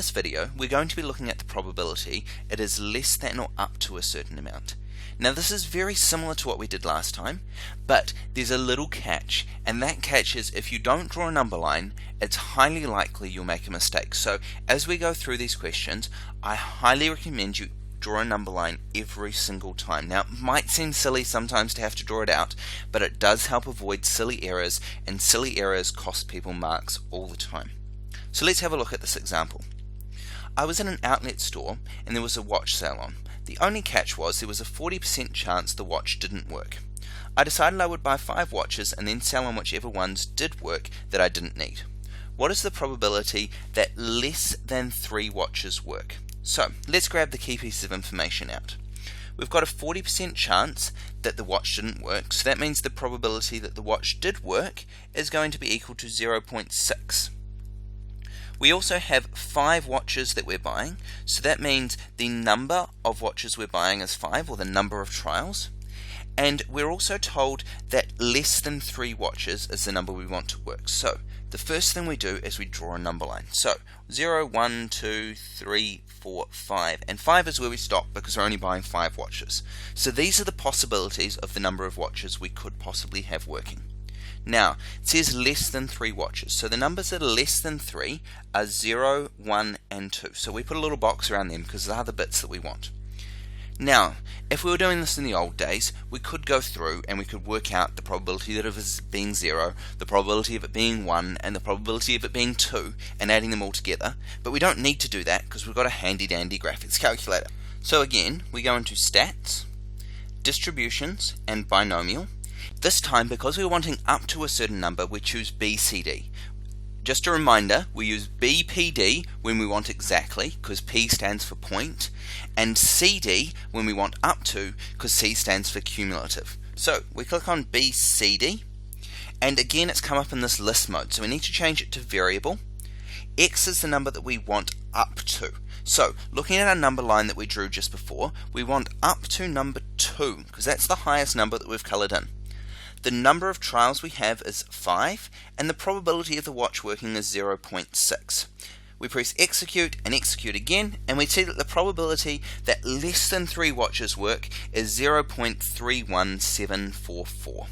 this video, we're going to be looking at the probability it is less than or up to a certain amount. Now this is very similar to what we did last time, but there's a little catch, and that catch is if you don't draw a number line, it's highly likely you'll make a mistake. So as we go through these questions, I highly recommend you draw a number line every single time. Now it might seem silly sometimes to have to draw it out, but it does help avoid silly errors, and silly errors cost people marks all the time. So let's have a look at this example. I was in an outlet store and there was a watch sale on. The only catch was there was a 40% chance the watch didn't work. I decided I would buy 5 watches and then sell on whichever ones did work that I didn't need. What is the probability that less than 3 watches work? So let's grab the key piece of information out. We've got a 40% chance that the watch didn't work, so that means the probability that the watch did work is going to be equal to 0.6. We also have 5 watches that we're buying, so that means the number of watches we're buying is 5, or the number of trials. And we're also told that less than 3 watches is the number we want to work. So the first thing we do is we draw a number line. So 0, 1, 2, 3, 4, 5, and 5 is where we stop because we're only buying 5 watches. So these are the possibilities of the number of watches we could possibly have working. Now, it says less than 3 watches, so the numbers that are less than 3 are 0, 1, and 2. So we put a little box around them because they are the bits that we want. Now, if we were doing this in the old days, we could go through and we could work out the probability of it being 0, the probability of it being 1, and the probability of it being 2, and adding them all together. But we don't need to do that because we've got a handy dandy graphics calculator. So again, we go into Stats, Distributions, and Binomial. This time, because we're wanting up to a certain number, we choose BCD. Just a reminder, we use BPD when we want exactly, because P stands for point, and CD when we want up to, because C stands for cumulative. So we click on BCD, and again it's come up in this list mode, so we need to change it to variable. X is the number that we want up to. So looking at our number line that we drew just before, we want up to number 2, because that's the highest number that we've coloured in. The number of trials we have is 5, and the probability of the watch working is 0.6. We press execute and execute again, and we see that the probability that less than 3 watches work is 0.31744.